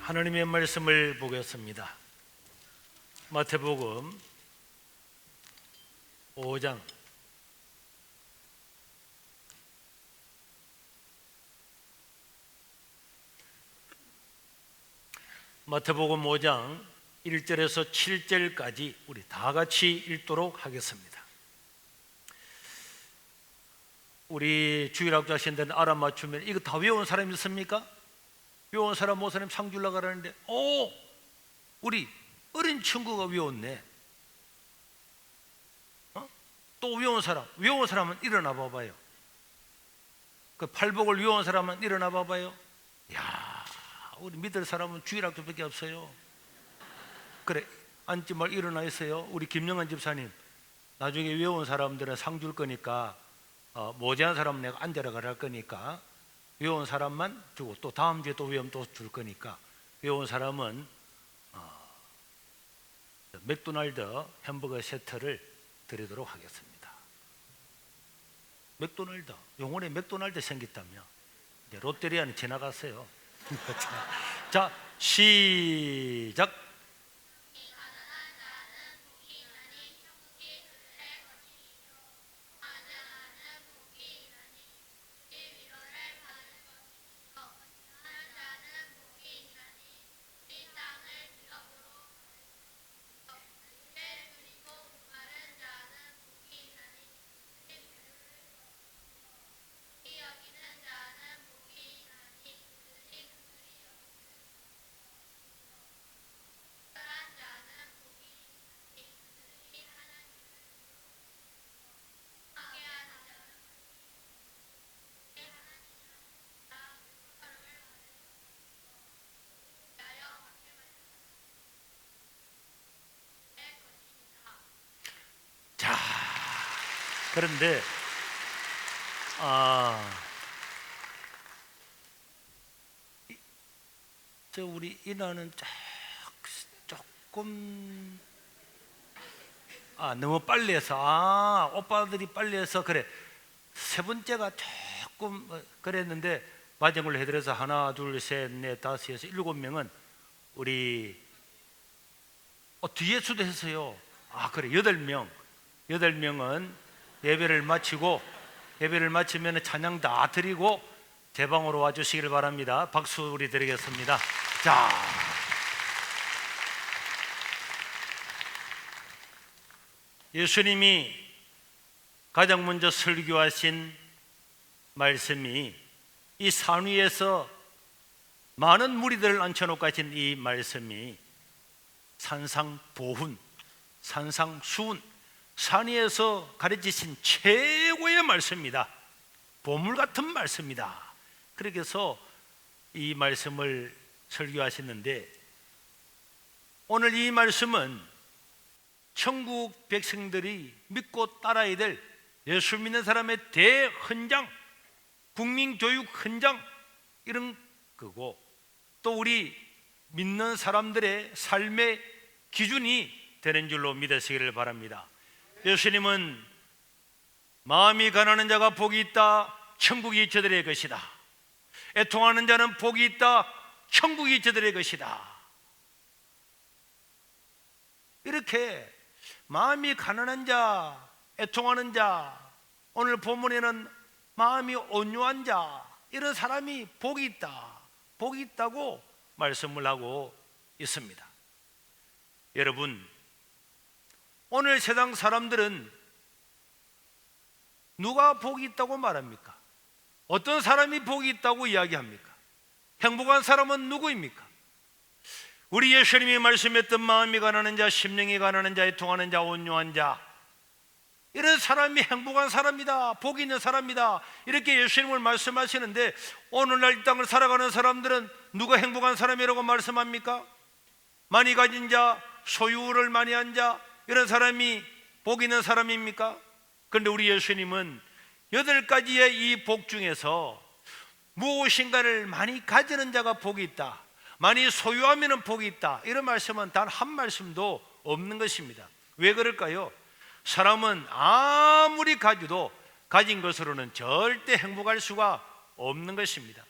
하나님의 말씀을 보겠습니다. 마태복음 5장 마태복음 5장 1절에서 7절까지 우리 다 같이 읽도록 하겠습니다. 우리 주일학교 자신들은 알아맞추면 이거 다 외운 사람 있습니까? 외운 사람 모사님 상 주려고 그러는데 우리 어린 친구가 외웠네. 또 외운 사람은 일어나 봐봐요. 그 팔복을 외운 사람은 일어나 봐봐요. 야, 우리 믿을 사람은 주일학교밖에 없어요. 그래, 앉지 말 일어나 있어요. 우리 김영환 집사님, 나중에 외운 사람들은 상 줄 거니까 모자란 사람은 내가 앉아라 그럴 거니까 외운 사람만 주고, 또 다음 주에 또 외우면 또 줄 거니까 외운 사람은 맥도날드 햄버거 세트를 드리도록 하겠습니다. 맥도날드, 용원에 맥도날드 생겼다며 이제 롯데리아는 지나갔어요. 자, 시작. 자, 그런데 우리 인하는 조금 너무 빨리 해서 오빠들이 빨리 해서 그래 세 번째가 조금 그랬는데 마지막으로 해드려서 하나 둘 셋 넷 다섯 여섯 일곱 명은 우리 뒤에 수도 했어요. 그래 8명은 예배를 마치면 찬양 다 드리고 제 방으로 와주시길 바랍니다. 박수 우리 드리겠습니다. 자, 예수님이 가장 먼저 설교하신 말씀이 이 산 위에서 많은 무리들을 앉혀놓고 하신 이 말씀이 산상보훈, 산상수훈, 산 위에서 가르치신 최고의 말씀입니다. 보물 같은 말씀이다. 그렇게 해서 이 말씀을 설교하셨는데, 오늘 이 말씀은 천국 백성들이 믿고 따라야 될 예수 믿는 사람의 대헌장, 국민교육 헌장 이런 거고, 또 우리 믿는 사람들의 삶의 기준이 되는 줄로 믿으시기를 바랍니다. 예수님은 마음이 가난한 자가 복이 있다, 천국이 저들의 것이다. 애통하는 자는 복이 있다, 천국이 저들의 것이다. 이렇게 마음이 가난한 자, 애통하는 자, 오늘 본문에는 마음이 온유한 자, 이런 사람이 복이 있다, 복이 있다고 말씀을 하고 있습니다. 여러분, 오늘 세상 사람들은 누가 복이 있다고 말합니까? 어떤 사람이 복이 있다고 이야기합니까? 행복한 사람은 누구입니까? 우리 예수님이 말씀했던 마음이 가난한 자, 심령이 가난한 자, 애통하는 자, 온유한 자, 이런 사람이 행복한 사람이다, 복이 있는 사람이다, 이렇게 예수님을 말씀하시는데, 오늘날 이 땅을 살아가는 사람들은 누가 행복한 사람이라고 말씀합니까? 많이 가진 자, 소유를 많이 한 자, 이런 사람이 복 있는 사람입니까? 그런데 우리 예수님은 8가지의 이 복 중에서 무엇인가를 많이 가지는 자가 복이 있다, 많이 소유하면 복이 있다, 이런 말씀은 단 한 말씀도 없는 것입니다. 왜 그럴까요? 사람은 아무리 가져도 가진 것으로는 절대 행복할 수가 없는 것입니다.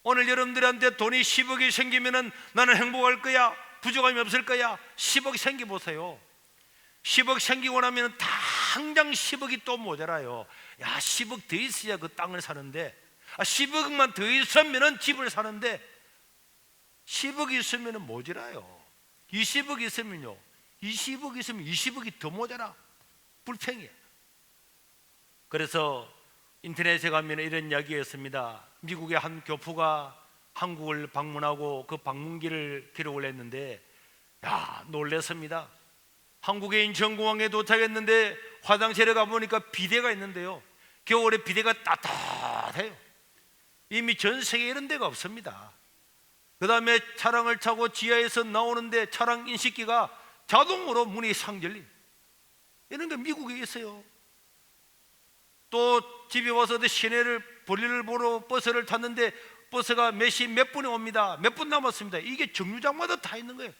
오늘 여러분들한테 돈이 10억이 생기면은 나는 행복할 거야, 부족함이 없을 거야. 10억 생겨보세요. 10억 생기고 나면 당장 10억이 또 모자라요. 야, 10억 더 있어야 그 땅을 사는데, 10억만 더 있으면 집을 사는데 10억 있으면 모자라요. 20억 있으면요, 20억 있으면 20억이 더 모자라. 불평이에요. 그래서 인터넷에 가면 이런 이야기가 있습니다. 미국의 한 교포가 한국을 방문하고 그 방문기를 기록을 했는데, 야, 놀랐습니다. 한국의 인천공항에 도착했는데 화장실에 가보니까 비데가 있는데요, 겨울에 비데가 따뜻해요. 이미 전 세계에 이런 데가 없습니다. 그 다음에 차량을 타고 지하에서 나오는데 차량 인식기가 자동으로 문이 상절림, 이런 게 미국에 있어요. 또 집에 와서 시내를 볼일을 보러 버스를 탔는데 버스가 몇 시 몇 분에 옵니다. 몇 분 남았습니다. 이게 정류장마다 다 있는 거예요.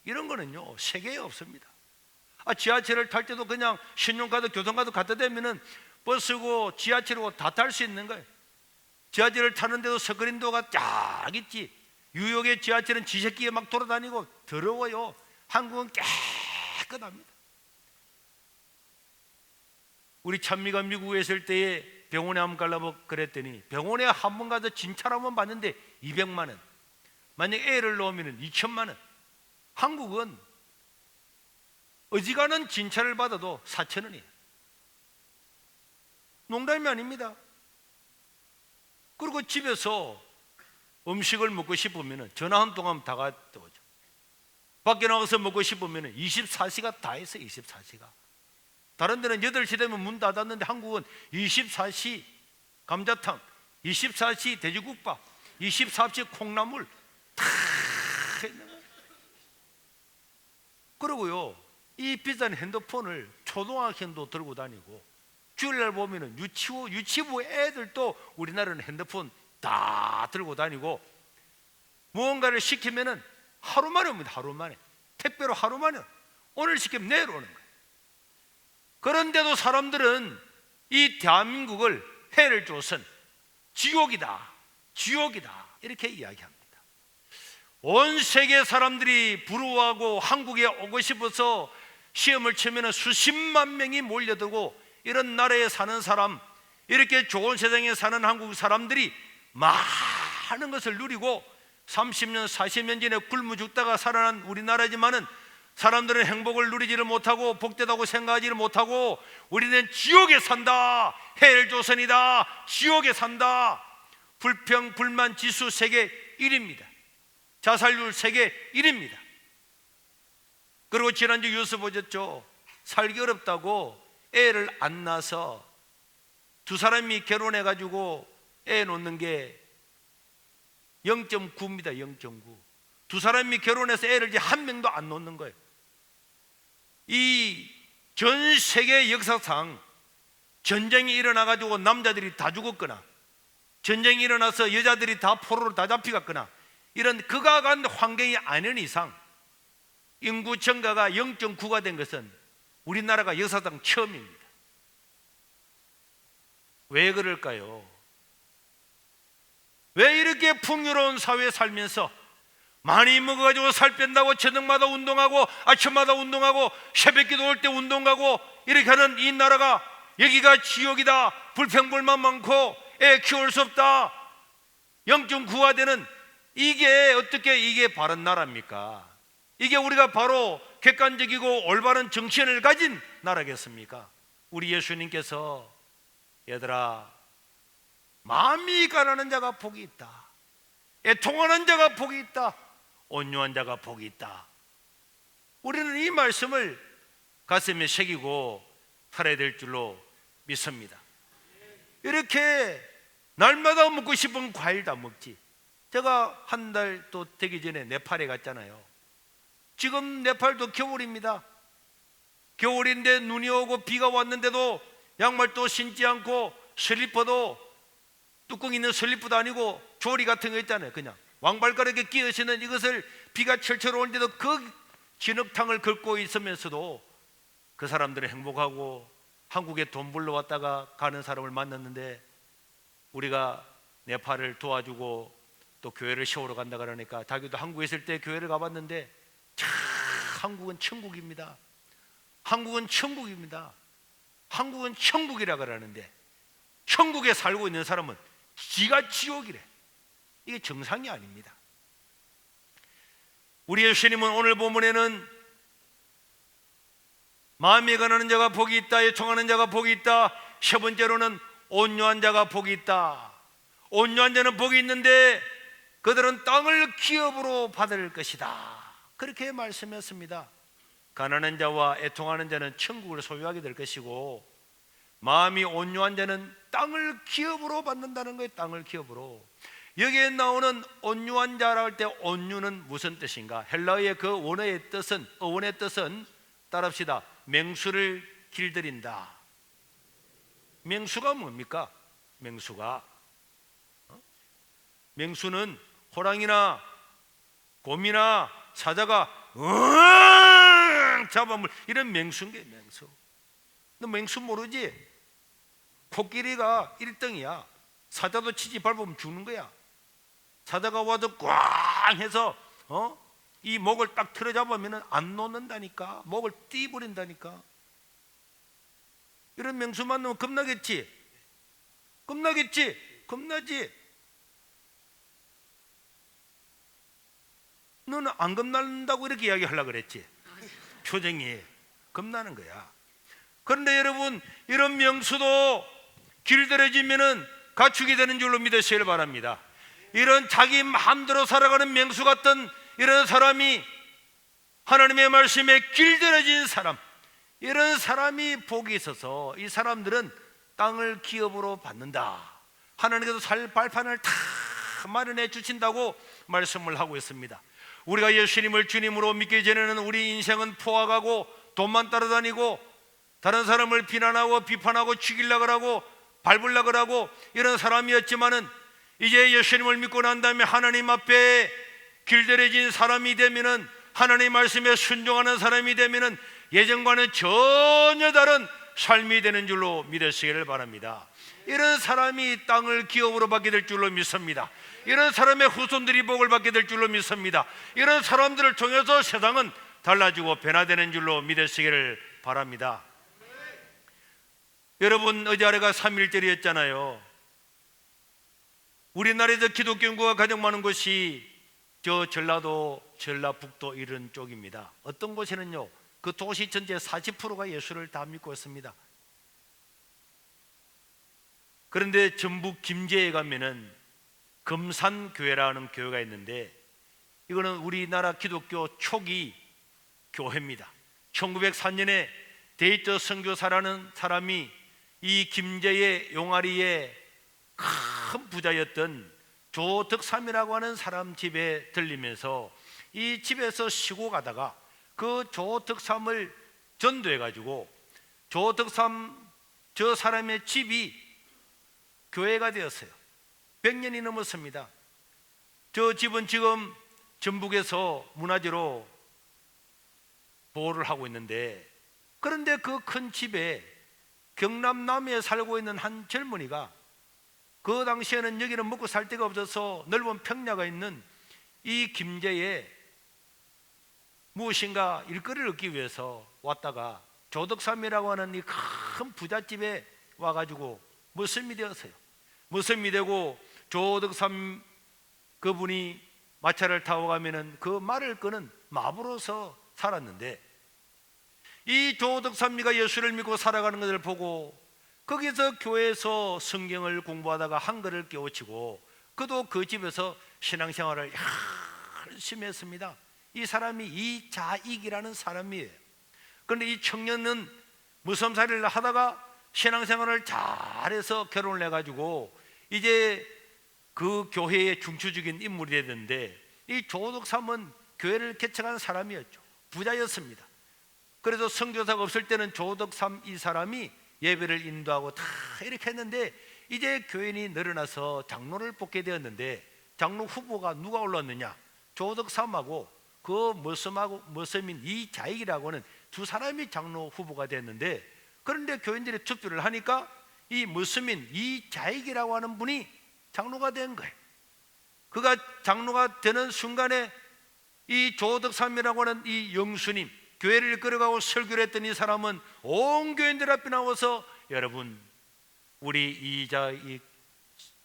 이런 거는요, 세계에 없습니다. 지하철을 탈 때도 그냥 신용카드, 교통카드 갖다 대면은 버스고 지하철이고 다 탈 수 있는 거예요. 지하철을 타는데도 스크린도가 쫙 있지. 뉴욕의 지하철은 지새끼에 막 돌아다니고 더러워요. 한국은 깨끗합니다. 우리 찬미가 미국에 있을 때에 병원에 한번 가려고 그랬더니, 병원에 한 번 가서 진찰 한번 받는데 200만 원, 만약 애를 넣으면 2천만 원. 한국은 어지간한 진찰을 받아도 4천 원이에요. 농담이 아닙니다. 그리고 집에서 음식을 먹고 싶으면 전화 한 통 하면 다 갖다 오죠. 밖에 나가서 먹고 싶으면 24시가 다 있어요. 24시가. 다른 데는 8시 되면 문 닫았는데 한국은 24시 감자탕, 24시 돼지국밥, 24시 콩나물 다 있는 거예요. 그리고요, 이 비싼 핸드폰을 초등학생도 들고 다니고, 주일날 보면은 유치부 애들도 우리나라는 핸드폰 다 들고 다니고, 무언가를 시키면은 하루 만에 옵니다. 하루 만에. 택배로 하루 만에. 오늘 시키면 내일 오는 거예요. 그런데도 사람들은 이 대한민국을 해를 조선, 지옥이다, 지옥이다, 이렇게 이야기합니다. 온 세계 사람들이 부러워하고 한국에 오고 싶어서 시험을 치면 수십만 명이 몰려들고, 이런 나라에 사는 사람, 이렇게 좋은 세상에 사는 한국 사람들이 많은 것을 누리고 30년, 40년 전에 굶어 죽다가 살아난 우리나라지만은 사람들은 행복을 누리지를 못하고 복되다고 생각하지를 못하고, 우리는 지옥에 산다, 헬조선이다, 지옥에 산다. 불평, 불만 지수 세계 1위입니다. 자살률 세계 1위입니다. 그리고 지난주 뉴스 보셨죠? 살기 어렵다고 애를 안 낳아서 두 사람이 결혼해가지고 애 놓는 게 0.9입니다. 0.9. 두 사람이 결혼해서 애를 이제 한 명도 안 놓는 거예요. 이 전 세계 역사상 전쟁이 일어나가지고 남자들이 다 죽었거나, 전쟁이 일어나서 여자들이 다 포로로 다 잡혀갔거나, 이런 극악한 환경이 아닌 이상 인구 증가가 0.9가 된 것은 우리나라가 역사상 처음입니다. 왜 그럴까요? 왜 이렇게 풍요로운 사회에 살면서 많이 먹어가지고 살 뺀다고 저녁마다 운동하고 아침마다 운동하고 새벽기도 올 때 운동 가고 이렇게 하는 이 나라가 여기가 지옥이다, 불평불만 많고 애 키울 수 없다, 0.9가 되는, 이게 어떻게 이게 바른 나라입니까? 이게 우리가 바로 객관적이고 올바른 정치인을 가진 나라겠습니까? 우리 예수님께서, 얘들아, 마음이 가난한 자가 복이 있다, 애통하는 자가 복이 있다, 온유한 자가 복이 있다. 우리는 이 말씀을 가슴에 새기고 살아야 될 줄로 믿습니다. 이렇게 날마다 먹고 싶은 과일 다 먹지. 제가 한 달 또 되기 전에 네팔에 갔잖아요. 지금 네팔도 겨울입니다. 겨울인데 눈이 오고 비가 왔는데도 양말도 신지 않고 슬리퍼도 뚜껑 있는 슬리퍼도 아니고 조리 같은 거 있잖아요. 그냥 왕발가락에 끼어 신는 이것을 비가 철철 오는데도 그 진흙탕을 긁고 있으면서도 그 사람들은 행복하고, 한국에 돈 벌러 왔다가 가는 사람을 만났는데 우리가 네팔을 도와주고 또 교회를 세우러 간다 그러니까 자기도 한국에 있을 때 교회를 가봤는데 참 한국은 천국입니다. 한국은 천국입니다. 한국은 천국이라 그러는데 천국에 살고 있는 사람은 지가 지옥이래. 이게 정상이 아닙니다. 우리 예수님은 오늘 본문에는 마음에 관하는 자가 복이 있다, 애통하는 자가 복이 있다, 세 번째로는 온유한 자가 복이 있다. 온유한 자는 복이 있는데 그들은 땅을 기업으로 받을 것이다, 그렇게 말씀했습니다. 가난한 자와 애통하는 자는 천국을 소유하게 될 것이고, 마음이 온유한 자는 땅을 기업으로 받는다는 거예요. 땅을 기업으로. 여기에 나오는 온유한 자라고 할 때 온유는 무슨 뜻인가? 헬라어의 그 원어의 뜻은 따라합시다. 맹수를 길들인다. 맹수가 뭡니까? 맹수는 호랑이나 곰이나 사자가 잡아물 이런 맹수인 게 맹수. 너 맹수 모르지? 코끼리가 1등이야. 사자도 치지 밟으면 죽는 거야. 사자가 와도 꽝 해서 이 목을 딱 틀어잡으면 안 놓는다니까. 목을 띄버린다니까. 이런 맹수 만나면 겁나겠지? 겁나지? 너는 안 겁난다고 이렇게 이야기하려고 그랬지? 표정이 겁나는 거야. 그런데 여러분, 이런 명수도 길들여지면은 가축이 되는 줄로 믿으시길 바랍니다. 이런 자기 마음대로 살아가는 맹수 같은 이런 사람이, 하나님의 말씀에 길들여진 사람, 이런 사람이 복이 있어서 이 사람들은 땅을 기업으로 받는다. 하나님께서 살 발판을 다 마련해 주신다고 말씀을 하고 있습니다. 우리가 예수님을 주님으로 믿기 전에는 우리 인생은 포악하고 돈만 따라다니고 다른 사람을 비난하고 비판하고 죽이려고 하고 밟으려고 하고 이런 사람이었지만은, 이제 예수님을 믿고 난 다음에 하나님 앞에 길들여진 사람이 되면은, 하나님 말씀에 순종하는 사람이 되면은 예전과는 전혀 다른 삶이 되는 줄로 믿으시기를 바랍니다. 이런 사람이 땅을 기업으로 받게 될 줄로 믿습니다. 이런 사람의 후손들이 복을 받게 될 줄로 믿습니다. 이런 사람들을 통해서 세상은 달라지고 변화되는 줄로 믿으시기를 바랍니다. 여러분, 어제 아래가 3.1절이었잖아요. 우리나라에서 기독교 인구가 가장 많은 곳이 저 전라도, 전라북도 이런 쪽입니다. 어떤 곳에는요, 그 도시 전체의 40%가 예수를 다 믿고 있습니다. 그런데 전북 김제에 가면은 금산교회라는 교회가 있는데, 이거는 우리나라 기독교 초기 교회입니다. 1904년에 데이터 선교사라는 사람이 이 김제의 용아리의 큰 부자였던 조덕삼이라고 하는 사람 집에 들리면서 이 집에서 쉬고 가다가 그 조덕삼을 전도해 가지고 조덕삼 저 사람의 집이 교회가 되었어요. 100년이 넘었습니다. 저 집은 지금 전북에서 문화재로 보호를 하고 있는데, 그런데 그 큰 집에 경남 남해에 살고 있는 한 젊은이가, 그 당시에는 여기는 먹고 살 데가 없어서 넓은 평야가 있는 이 김제에 무엇인가 일거리를 얻기 위해서 왔다가 조덕삼이라고 하는 이 큰 부잣집에 와가지고 머슴이 되었어요. 머슴이 되고 조덕삼 그분이 마차를 타고 가면은 그 말을 끄는 마부로서 살았는데, 이 조덕삼이가 예수를 믿고 살아가는 것을 보고 거기서 교회에서 성경을 공부하다가 한글을 깨우치고 그도 그 집에서 신앙생활을 열심히 했습니다. 이 사람이 이자익이라는 사람이에요. 그런데 이 청년은 무섬살이를 하다가 신앙생활을 잘해서 결혼을 해가지고 이제 그 교회의 중추적인 인물이 됐는데, 이 조덕삼은 교회를 개척한 사람이었죠. 부자였습니다. 그래서 선교사가 없을 때는 조덕삼 이 사람이 예배를 인도하고 다 이렇게 했는데, 이제 교인이 늘어나서 장로를 뽑게 되었는데, 장로 후보가 누가 올랐느냐? 조덕삼하고 그 머슴인 이자익이라고 하는 두 사람이 장로 후보가 됐는데, 그런데 교인들이 투표를 하니까 이 머슴인 이자익이라고 하는 분이 장로가 된 거예요. 그가 장로가 되는 순간에 이 조덕삼이라고 하는 이 영수님, 교회를 이끌어가고 설교를 했던 이 사람은 온 교인들 앞에 나와서 여러분, 우리 이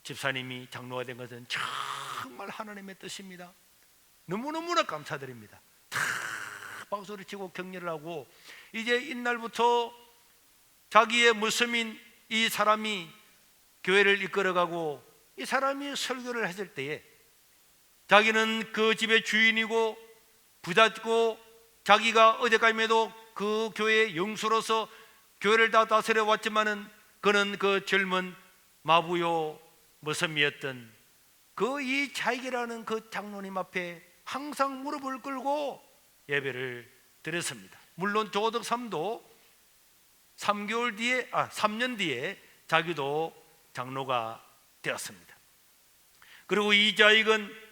집사님이 장로가 된 것은 정말 하나님의 뜻입니다. 너무너무나 감사드립니다. 다 박수를 치고 격려를 하고, 이제 이날부터 자기의 모습인 이 사람이 교회를 이끌어가고 이 사람이 설교를 했을 때에 자기는 그 집의 주인이고 부자고 자기가 어제까지도 그 교회의 영수로서 교회를 다 다스려 왔지만은 그는 그 젊은 마부요 모섬이었던 그 이 자익이라는 그 장로님 앞에 항상 무릎을 꿇고 예배를 드렸습니다. 물론 조덕삼도 3년 뒤에 자기도 장로가 되었습니다. 그리고 이 자익은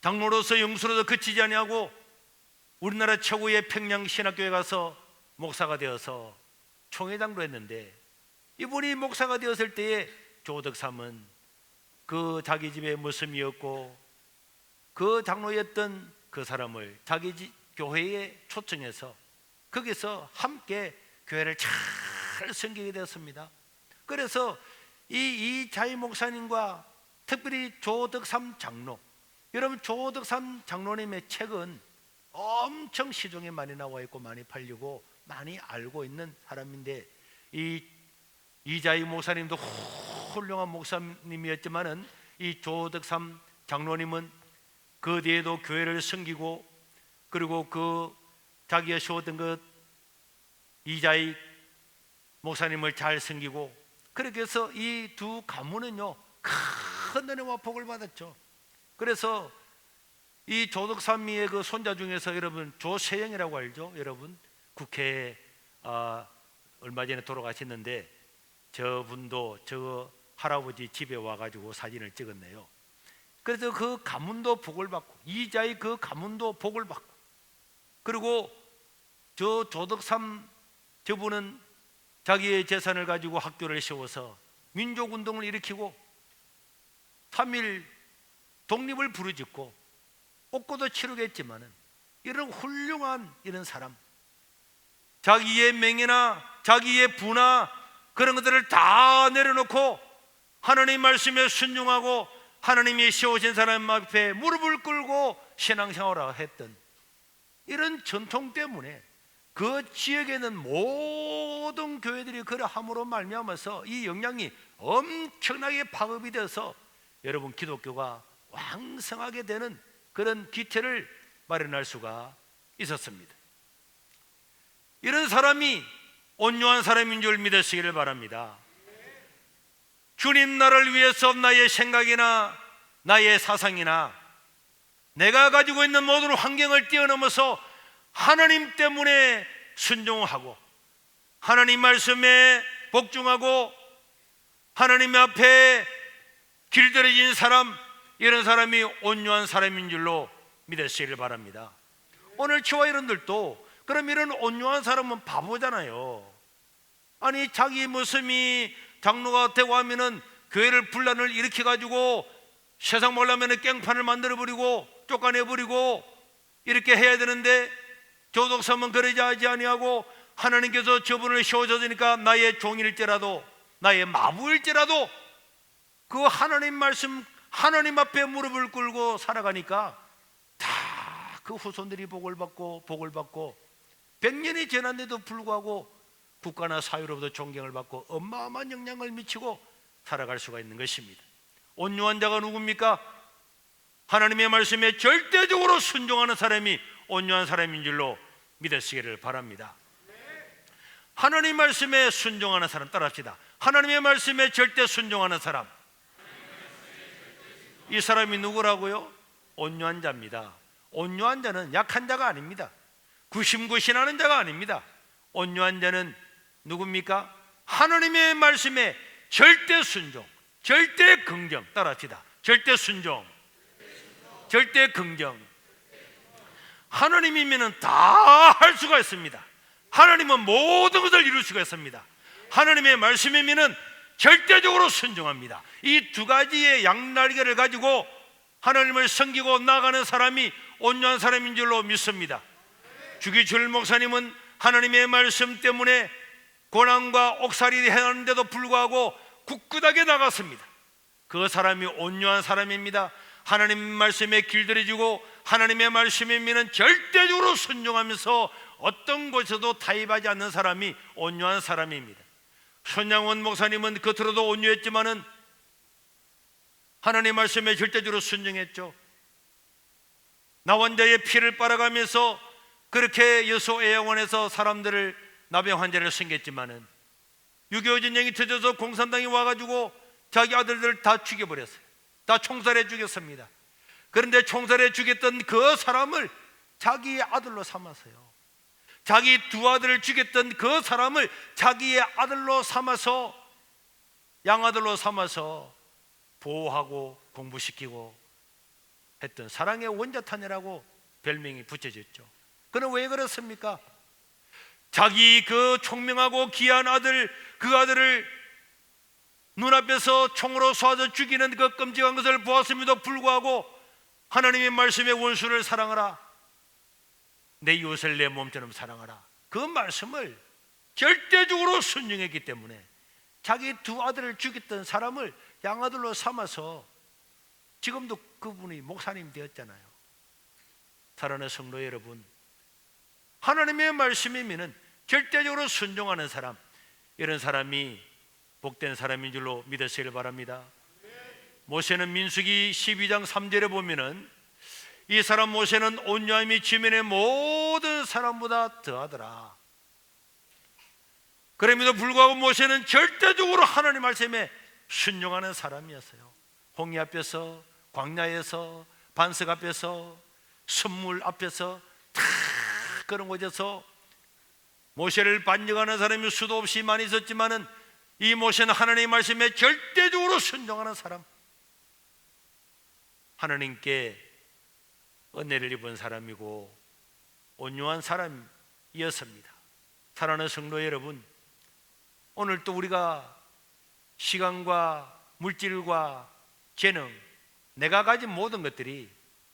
장로로서 영수로서 그치지 아니하고 우리나라 최고의 평양신학교에 가서 목사가 되어서 총회장도 했는데, 이분이 목사가 되었을 때에 조덕삼은 그 자기 집의 모습이었고 그 장로였던 그 사람을 자기 교회에 초청해서 거기서 함께 교회를 잘 섬기게 되었습니다. 그래서 이 자이 목사님과 특별히 조덕삼 장로, 여러분 조덕삼 장로님의 책은 엄청 시중에 많이 나와 있고 많이 팔리고 많이 알고 있는 사람인데, 이자이 목사님도 훌륭한 목사님이었지만은 이 조덕삼 장로님은 그 뒤에도 교회를 섬기고, 그리고 그 자기가 세웠던 그 이자이 목사님을 잘 섬기고, 그렇게 해서 이 두 가문은요 큰 은혜와 복을 받았죠. 그래서 이 조덕삼이의 그 손자 중에서 여러분 조세영이라고 알죠? 여러분 국회에 얼마 전에 돌아가셨는데 저분도 저 할아버지 집에 와가지고 사진을 찍었네요. 그래서 그 가문도 복을 받고 이자의 그 가문도 복을 받고, 그리고 저 조덕삼 저분은 자기의 재산을 가지고 학교를 세워서 민족운동을 일으키고 3.1 독립을 부르짖고 옥고도 치르겠지만은 이런 훌륭한 이런 사람, 자기의 명예나 자기의 부나 그런 것들을 다 내려놓고 하나님 말씀에 순종하고 하나님이 세우신 사람 앞에 무릎을 꿇고 신앙생활을 했던 이런 전통 때문에 그 지역에는 모든 교회들이 그러함으로 말미암아서 이 영향이 엄청나게 파급이 돼서 여러분 기독교가 왕성하게 되는 그런 기체를 마련할 수가 있었습니다. 이런 사람이 온유한 사람인 줄 믿으시기를 바랍니다. 주님 나를 위해서 나의 생각이나 나의 사상이나 내가 가지고 있는 모든 환경을 뛰어넘어서 하나님 때문에 순종하고 하나님 말씀에 복종하고 하나님 앞에 길들여진 사람, 이런 사람이 온유한 사람인 줄로 믿으시기를 바랍니다. 오늘 저와 여러분들도 그럼 이런 온유한 사람은 바보잖아요. 아니 자기 모습이 장로가 되고 하면은 교회를 분란을 일으켜가지고 세상 몰라면 깽판을 만들어버리고 쫓아내버리고 이렇게 해야 되는데, 조덕삼은 그러지 하지 아니하고 하나님께서 저분을 세워주니까 나의 종일지라도 나의 마부일지라도 그 하나님 말씀 하나님 앞에 무릎을 꿇고 살아가니까 다 그 후손들이 복을 받고 100년이 지났는데도 불구하고 국가나 사회로부터 존경을 받고 어마어마한 영향을 미치고 살아갈 수가 있는 것입니다. 온유한 자가 누굽니까? 하나님의 말씀에 절대적으로 순종하는 사람이 온유한 사람인 줄로 믿으시기를 바랍니다. 하나님 말씀에 순종하는 사람 따라합시다. 하나님의 말씀에 절대 순종하는 사람, 이 사람이 누구라고요? 온유한 자입니다. 온유한 자는 약한 자가 아닙니다. 구심구신하는 자가 아닙니다. 온유한 자는 누굽니까? 하나님의 말씀에 절대 순종, 절대 긍정, 따라합시다. 절대 순종, 절대 긍정. 하나님이면 다 할 수가 있습니다. 하나님은 모든 것을 이룰 수가 있습니다. 하나님의 말씀이면 절대적으로 순종합니다. 이 두 가지의 양날개를 가지고 하나님을 섬기고 나가는 사람이 온유한 사람인 줄로 믿습니다. 주기철 목사님은 하나님의 말씀 때문에 고난과 옥살이 행하는데도 불구하고 굳굳하게 나갔습니다. 그 사람이 온유한 사람입니다. 하나님 말씀에 길들여지고 하나님의 말씀에 미는 절대적으로 순종하면서 어떤 곳에도 타협하지 않는 사람이 온유한 사람입니다. 손양원 목사님은 겉으로도 온유했지만은 하나님 말씀에 절대적으로 순종했죠. 나 환자의 피를 빨아가면서 그렇게 여수애양원에서 사람들을 나병 환자를 섬겼지만은 6.25 전쟁이 터져서 공산당이 와가지고 자기 아들들을 다 죽여버렸어요. 다 총살해 죽였습니다. 그런데 총살해 죽였던 그 사람을 자기의 아들로 삼았어요. 자기 두 아들을 죽였던 그 사람을 자기의 아들로 삼아서, 양아들로 삼아서 보호하고 공부시키고 했던 사랑의 원자탄이라고 별명이 붙여졌죠. 그는 왜 그렇습니까? 자기 그 총명하고 귀한 아들, 그 아들을 눈앞에서 총으로 쏴서 죽이는 그 끔찍한 것을 보았음에도 불구하고 하나님의 말씀에 원수를 사랑하라, 내 이웃을 내 몸처럼 사랑하라, 그 말씀을 절대적으로 순종했기 때문에 자기 두 아들을 죽였던 사람을 양아들로 삼아서 지금도 그분이 목사님 되었잖아요. 사랑하는 성도 여러분, 하나님의 말씀이면은 절대적으로 순종하는 사람, 이런 사람이 복된 사람인 줄로 믿으시길 바랍니다. 모세는 민수기 12장 3절에 보면은 이 사람 모세는 온유함이 지면의 모든 사람보다 더하더라. 그럼에도 불구하고 모세는 절대적으로 하나님 말씀에 순종하는 사람이었어요. 홍해 앞에서, 광야에서, 반석 앞에서, 선물 앞에서 다 그런 곳에서 모세를 반역하는 사람이 수도 없이 많이 있었지만은 이 모세는 하나님의 말씀에 절대적으로 순종하는 사람, 하나님께 은혜를 입은 사람이고 온유한 사람이었습니다. 사랑하는 성도 여러분, 오늘 또 우리가 시간과 물질과 재능, 내가 가진 모든 것들이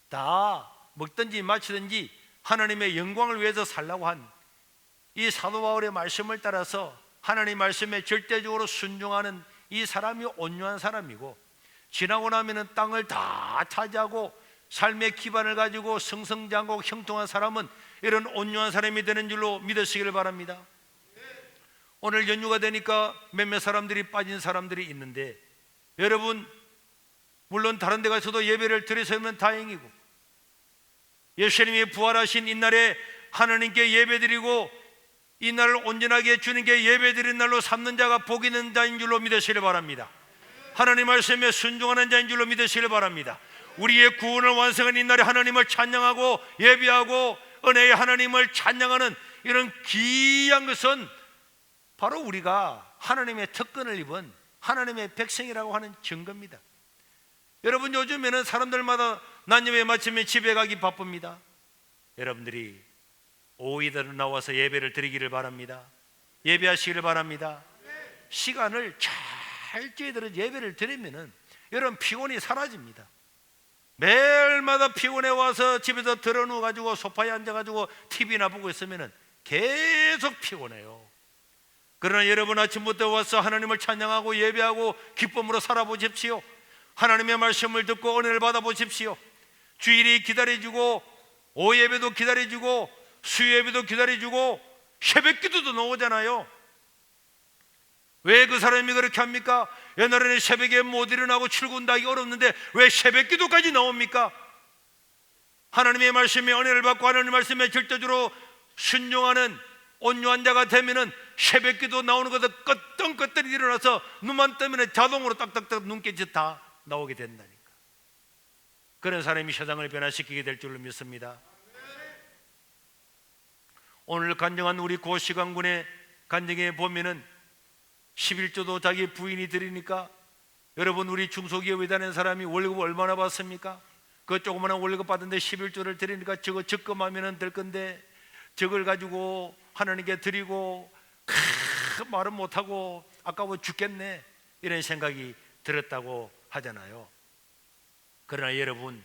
다 먹든지 마치든지 하나님의 영광을 위해서 살라고 한 이 사도 바울의 말씀을 따라서 하나님 말씀에 절대적으로 순종하는 이 사람이 온유한 사람이고, 지나고 나면 땅을 다 차지하고 삶의 기반을 가지고 승승장구 형통한 사람은 이런 온유한 사람이 되는 줄로 믿으시기를 바랍니다. 오늘 연휴가 되니까 몇몇 사람들이 빠진 사람들이 있는데, 여러분 물론 다른 데 가서도 예배를 드리시면 다행이고, 예수님이 부활하신 이날에 하나님께 예배드리고 이 날을 온전하게 주님께 예배드리는 날로 삼는 자가 복 있는 자인 줄로 믿으시길 바랍니다. 하나님 말씀에 순종하는 자인 줄로 믿으시길 바랍니다. 우리의 구원을 완성한 이 날에 하나님을 찬양하고 예배하고 은혜의 하나님을 찬양하는 이런 귀한 것은 바로 우리가 하나님의 특권을 입은 하나님의 백성이라고 하는 증거입니다. 여러분, 요즘에는 사람들마다 난 예배 마치면 집에 가기 바쁩니다. 여러분들이 오후에도 나와서 예배를 드리기를 바랍니다. 예배하시기를 바랍니다. 시간을 잘 제대로 예배를 드리면은 여러분 피곤이 사라집니다. 매일마다 피곤해 와서 집에서 드러누워가지고 소파에 앉아가지고 TV나 보고 있으면은 계속 피곤해요. 그러나 여러분 아침부터 와서 하나님을 찬양하고 예배하고 기쁨으로 살아보십시오. 하나님의 말씀을 듣고 은혜를 받아보십시오. 주일이 기다려주고 오후 예배도 기다려주고 수요 예배도 기다려주고 새벽 기도도 나오잖아요. 왜 그 사람이 그렇게 합니까? 옛날에는 새벽에 못 일어나고 출근도 하기 어렵는데 왜 새벽 기도까지 나옵니까? 하나님의 말씀에 은혜를 받고 하나님의 말씀에 절대적으로 순종하는 온유한 자가 되면은 새벽 기도 나오는 것도 끄떡끄떡 일어나서 눈만 뜨면 자동으로 딱딱딱 눈깨지 다 나오게 된다니까. 그런 사람이 세상을 변화시키게 될 줄로 믿습니다. 오늘 간증한 우리 고시강군의 간증에 보면은 11조도 자기 부인이 드리니까, 여러분 우리 중소기업에 다니는 사람이 월급 얼마나 받습니까? 그 조그마한 월급 받는데 11조를 드리니까 저거 적금하면 될 건데 저걸 가지고 하나님께 드리고 말은 못하고 아까워 죽겠네, 이런 생각이 들었다고 하잖아요. 그러나 여러분,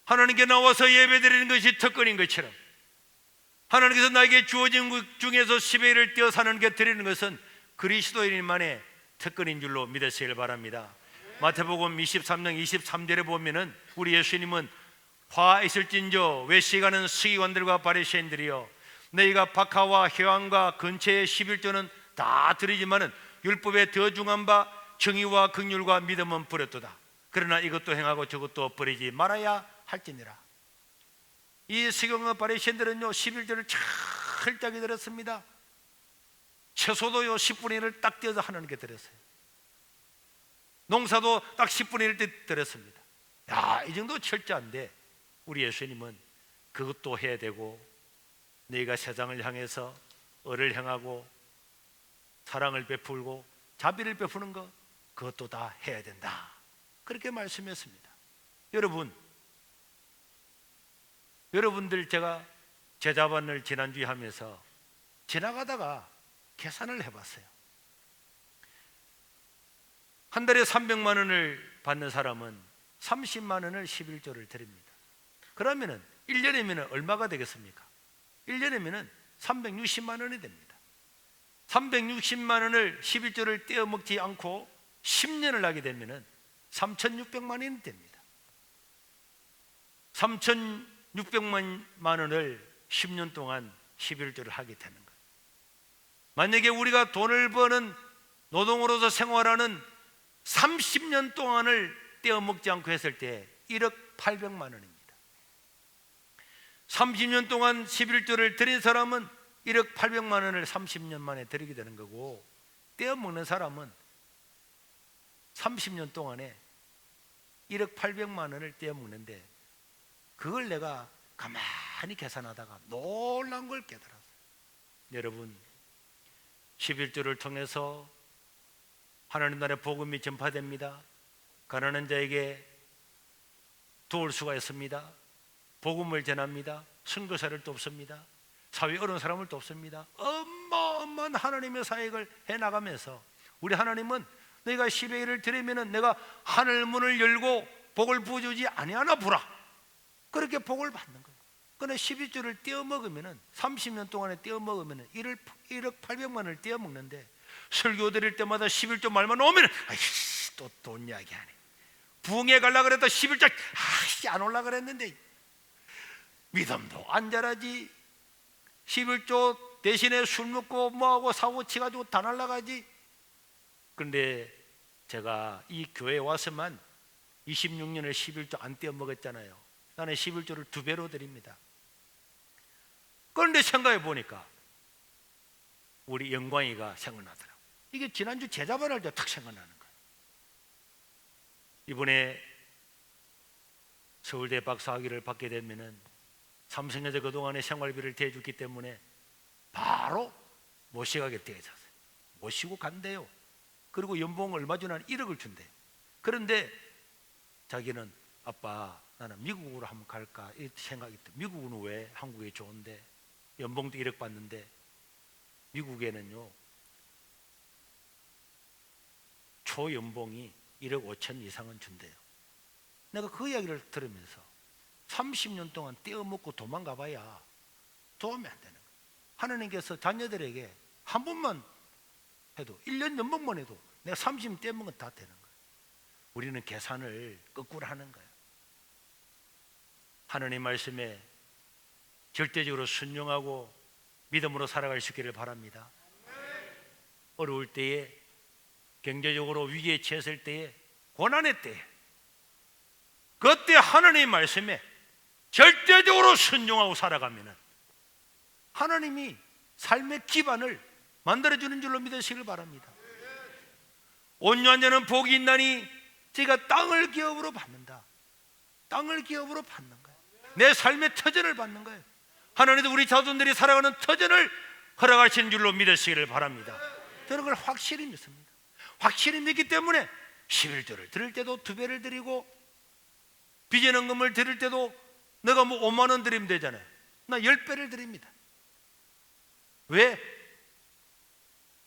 하나님께 나와서 예배드리는 것이 특권인 것처럼 하나님께서 나에게 주어진 것 중에서 10회를 떼어 하나님께 드리는 것은 그리스도인만의 특권인 줄로 믿으시길 바랍니다. 마태복음 23장 23절에 보면은 우리 예수님은 화 있을진저 외식하는 서기관들과 바리새인들이여, 너희가 박하와 회왕과 근처의 11조는 다 드리지만은 율법에 더 중한 바 정의와 긍휼과 믿음은 버렸도다. 그러나 이것도 행하고 저것도 버리지 말아야 할지니라. 이 서기관과 바리새인들은요 11조를 철저하게 드렸습니다. 채소도요 10분의 1을 딱 떼어서 하나님께 드렸어요. 농사도 딱 10분의 1 드렸습니다. 야, 이 정도 철저한데 우리 예수님은 그것도 해야 되고, 너희가 세상을 향해서 을을 행하고 사랑을 베풀고 자비를 베푸는 것, 그것도 다 해야 된다, 그렇게 말씀했습니다. 여러분들, 제가 제자반을 지난주에 하면서 지나가다가 계산을 해봤어요. 한 달에 300만 원을 받는 사람은 30만 원을 11조를 드립니다. 그러면은 1년이면 얼마가 되겠습니까? 1년이면 360만 원이 됩니다. 360만 원을 11조를 떼어 먹지 않고 10년을 하게 되면은 3,600만 원이 됩니다. 3,600만 원을 10년 동안 11조를 하게 되는 거예요. 만약에 우리가 돈을 버는 노동으로서 생활하는 30년 동안을 떼어 먹지 않고 했을 때 1억 800만 원입니다. 30년 동안 11조를 드린 사람은 1억 800만 원을 30년 만에 드리게 되는 거고, 떼어 먹는 사람은 30년 동안에 1억 800만 원을 떼어 먹는데, 그걸 내가 가만히 계산하다가 놀라운 걸 깨달았어요. 여러분, 11조를 통해서 하나님 나라의 복음이 전파됩니다. 가난한 자에게 도울 수가 있습니다. 복음을 전합니다. 선교사를 돕습니다. 사회 어려운 사람을 돕습니다. 어마어마한 하나님의 사역을 해나가면서 우리 하나님은 너희가 10의 1을 드리면은 내가 하늘 문을 열고 복을 부어주지 아니하나 보라, 그렇게 복을 받는 거예요. 그런데 12조를 떼어 먹으면은 30년 동안에 떼어 먹으면은 1억 800만 원을 떼어 먹는데, 설교 드릴 때마다 11조 말만 나오면은 아이씨, 또 돈 이야기하네. 부흥회 가려고 그랬다 11조 아이씨, 안 올라 그랬는데 믿음도 안 자라지. 11조 대신에 술 먹고 뭐하고 사고 치가지고 다 날라가지. 그런데 제가 이 교회에 와서만 26년을 11조 안 떼어 먹었잖아요. 나는 11조를 2배로 드립니다. 그런데 생각해 보니까 우리 영광이가 생각나더라고요. 이게 지난주 제자반 할 때 탁 생각나는 거예요. 이번에 서울대 박사학위를 받게 되면은 삼성여자 그동안의 생활비를 대주기 때문에 바로 모시가게 되어졌어요. 모시고 간대요. 그리고 연봉 얼마 주나 1억을 준대요. 그런데 자기는 아빠, 나는 미국으로 한번 갈까 이 생각이 있대. 미국은 왜? 한국이 좋은데 연봉도 1억 받는데. 미국에는요 초연봉이 1억 5천 이상은 준대요. 내가 그 이야기를 들으면서 30년 동안 떼어먹고 도망가 봐야 도움이 안 되는 거예요. 하나님께서 자녀들에게 한 번만 해도 1년 연봉만 해도 내가 30년 떼어먹으면 다 되는 거예요. 우리는 계산을 거꾸로 하는 거예요. 하나님 말씀에 절대적으로 순종하고 믿음으로 살아갈 수 있기를 바랍니다. 어려울 때에, 경제적으로 위기에 처했을 때에, 고난의 때에, 그때 하나님 말씀에 절대적으로 순종하고 살아가면 하나님이 삶의 기반을 만들어주는 줄로 믿으시길 바랍니다. 온유한 자는 복이 있나니 제가 땅을 기업으로 받는다. 땅을 기업으로 받는 거예요. 내 삶의 터전을 받는 거예요. 하나님도 우리 자손들이 살아가는 터전을 허락하시는 줄로 믿으시기를 바랍니다. 저는 그걸 확실히 믿습니다. 확실히 믿기 때문에 11조를 드릴 때도 2배를 드리고, 비전헌금을 드릴 때도 내가 뭐 5만 원 드리면 되잖아요. 나 10배를 드립니다. 왜?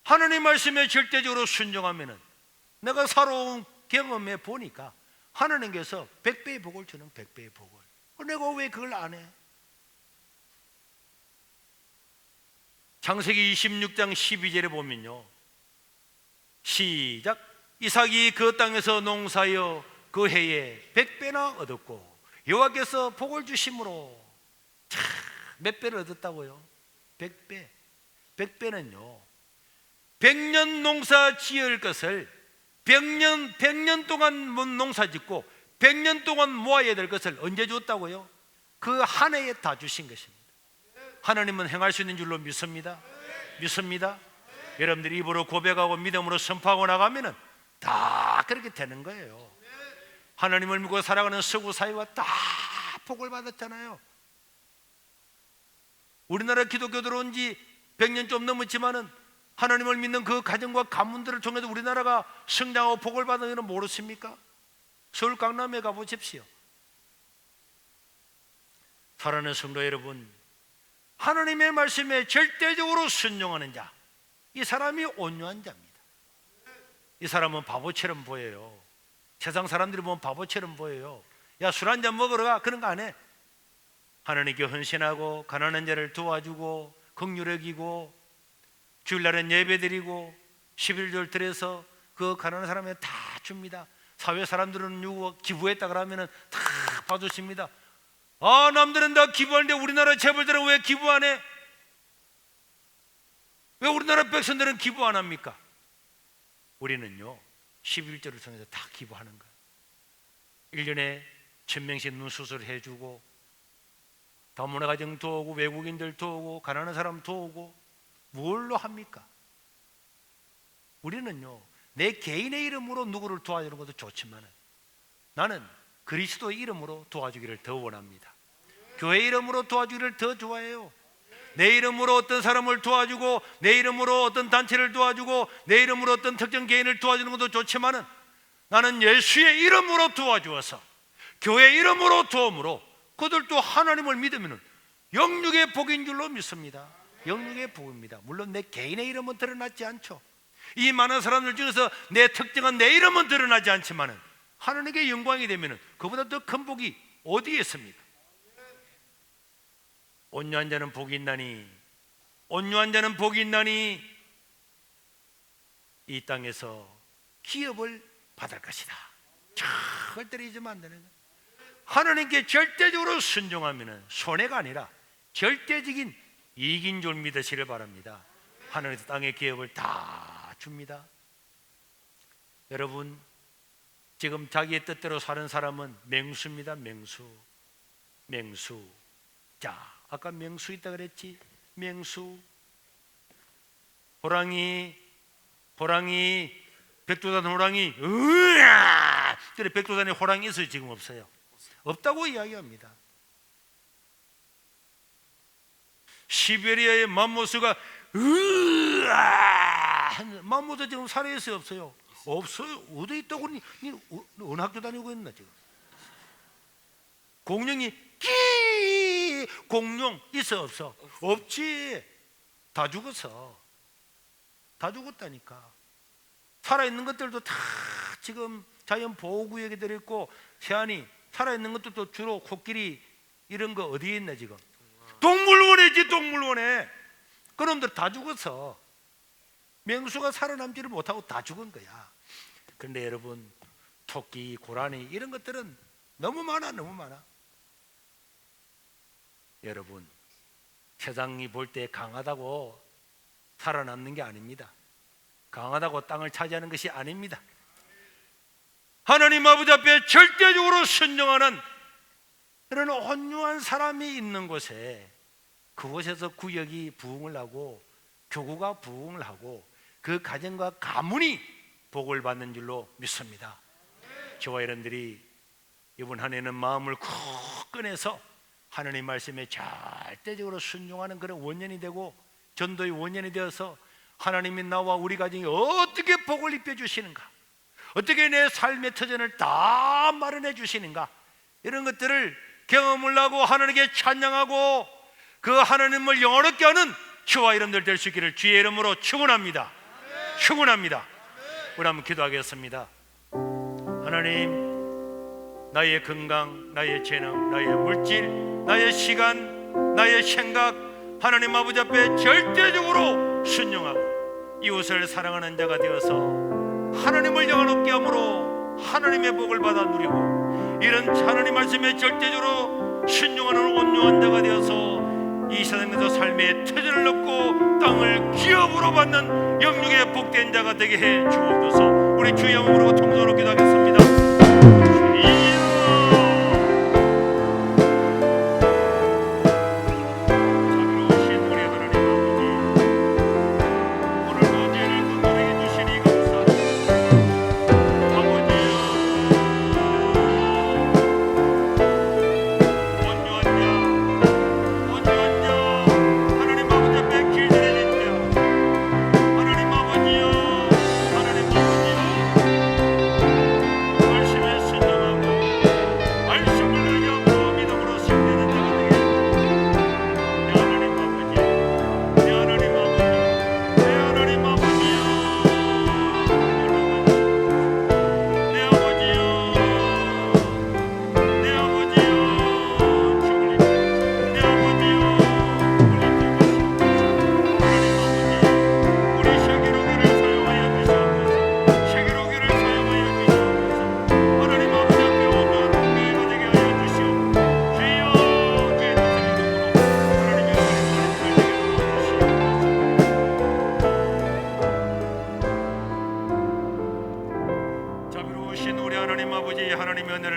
하나님 말씀에 절대적으로 순종하면은 내가 살아온 경험해 보니까 하나님께서 100배의 복을 주는 100배의 복을. 내가 왜 그걸 안 해? 창세기 26장 12절에 보면요, 시작. 이삭이 그 땅에서 농사하여 그 해에 100배나 얻었고 여호와께서 복을 주심으로. 몇 배를 얻었다고요? 100배. 100배는요 100년 농사 지을 것을 100년 동안 농사 짓고 100년 동안 모아야 될 것을 언제 줬다고요? 그 한 해에 다 주신 것입니다. 하나님은 행할 수 있는 줄로 믿습니다. 믿습니다. 여러분들이 입으로 고백하고 믿음으로 선포하고 나가면은 다 그렇게 되는 거예요. 하나님을 믿고 살아가는 서구 사회가 다 복을 받았잖아요. 우리나라 기독교 들어온 지 100년 좀 넘었지만은 하나님을 믿는 그 가정과 가문들을 통해서 우리나라가 성장하고 복을 받은 일은 모르십니까? 서울 강남에 가보십시오. 사랑하는 성도 여러분, 하나님의 말씀에 절대적으로 순종하는 자, 이 사람이 온유한 자입니다. 이 사람은 바보처럼 보여요. 세상 사람들이 보면 바보처럼 보여요. 야, 술 한잔 먹으러 가. 그런 거 안 해. 하나님께 헌신하고 가난한 자를 도와주고 긍휼히 여기고 주일날엔 예배드리고 11절 들여서 그 가난한 사람에 다 줍니다. 사회 사람들은 누구 기부했다 그러면 다 봐주십니다. 아, 남들은 다 기부하는데 우리나라 재벌들은 왜 기부 안 해? 왜 우리나라 백성들은 기부 안 합니까? 우리는요 11조를 통해서 다 기부하는 거예요. 1년에 1000명씩 눈수술 해주고 다문화 가정 도우고 외국인들 도우고 가난한 사람 도우고. 뭘로 합니까? 우리는요 내 개인의 이름으로 누구를 도와주는 것도 좋지만 나는 그리스도의 이름으로 도와주기를 더 원합니다. 교회 이름으로 도와주기를 더 좋아해요. 내 이름으로 어떤 사람을 도와주고 내 이름으로 어떤 단체를 도와주고 내 이름으로 어떤 특정 개인을 도와주는 것도 좋지만 나는 예수의 이름으로 도와주어서 교회 이름으로 도움으로 그들도 하나님을 믿으면 영육의 복인 줄로 믿습니다. 영육의 복입니다. 물론 내 개인의 이름은 드러나지 않죠. 이 많은 사람들 중에서 내 특정한 내 이름은 드러나지 않지만 하나님께 영광이 되면 그보다 더 큰 복이 어디에 있습니까? 온유한 자는 복이 있나니, 온유한 자는 복이 있나니 이 땅에서 기업을 받을 것이다. 절대로 잊으면 안 되는 거예요. 하나님께 절대적으로 순종하면 손해가 아니라 절대적인 이긴 줄 믿으시길 바랍니다. 하늘에서 땅의 기업을 다 줍니다. 여러분, 지금 자기의 뜻대로 사는 사람은 맹수입니다. 맹수. 자, 아까 맹수 있다 그랬지? 맹수. 호랑이, 백두산 호랑이. 으아! 그래, 백두산에 호랑이 있어요? 지금 없어요? 없다고 이야기합니다. 시베리아의 맘모스가 으아! 맘모스 지금 살아있어요? 없어요? 없어요. 어디 있다고? 니 어느 학교 다니고 있나 지금? 공룡이 끼! 공룡 있어 없어? 없지. 다 죽었어. 다 죽었다니까. 살아있는 것들도 다 지금 자연 보호구역에 들어있고, 세안이 살아있는 것들도 주로 코끼리 이런 거 어디에 있나 지금? 동물원에지. 동물원에. 그놈들 다 죽었어. 맹수가 살아남지를 못하고 다 죽은 거야. 그런데 여러분, 토끼, 고라니 이런 것들은 너무 많아. 여러분, 세상이 볼 때 강하다고 살아남는 게 아닙니다. 강하다고 땅을 차지하는 것이 아닙니다. 하나님 아버지 앞에 절대적으로 순종하는 그런 온유한 사람이 있는 곳에, 그곳에서 구역이 부흥을 하고 교구가 부흥을 하고 그 가정과 가문이 복을 받는 줄로 믿습니다. 저와 여러분들이 이번 한 해는 마음을 쿡 꺼내서 하나님 말씀에 절대적으로 순종하는 그런 원년이 되고 전도의 원년이 되어서 하나님이 나와 우리 가정이 어떻게 복을 입혀 주시는가, 어떻게 내 삶의 터전을 다 마련해 주시는가, 이런 것들을 경험을 하고 하나님께 찬양하고 그 하나님을 영원롭게 하는 저와 여러분들 될 수 있기를 주의 이름으로 축원합니다. 축원합니다. 우리 한번 기도하겠습니다. 하나님, 나의 건강, 나의 재능, 나의 물질, 나의 시간, 나의 생각, 하나님 아버지 앞에 절대적으로 순종하고 이웃을 사랑하는 자가 되어서 하나님을 영원 얻게 함으로 하나님의 복을 받아 누리고, 이런 하나님 말씀에 절대적으로 순종하는 온유한 자가 되어서 이 세상에서 삶의 터전을 얻고 땅을 기업으로 받는 영육의 복된 자가 되게 해 주옵소서. 우리 주의 이름으로 통성으로 기도하겠습니다.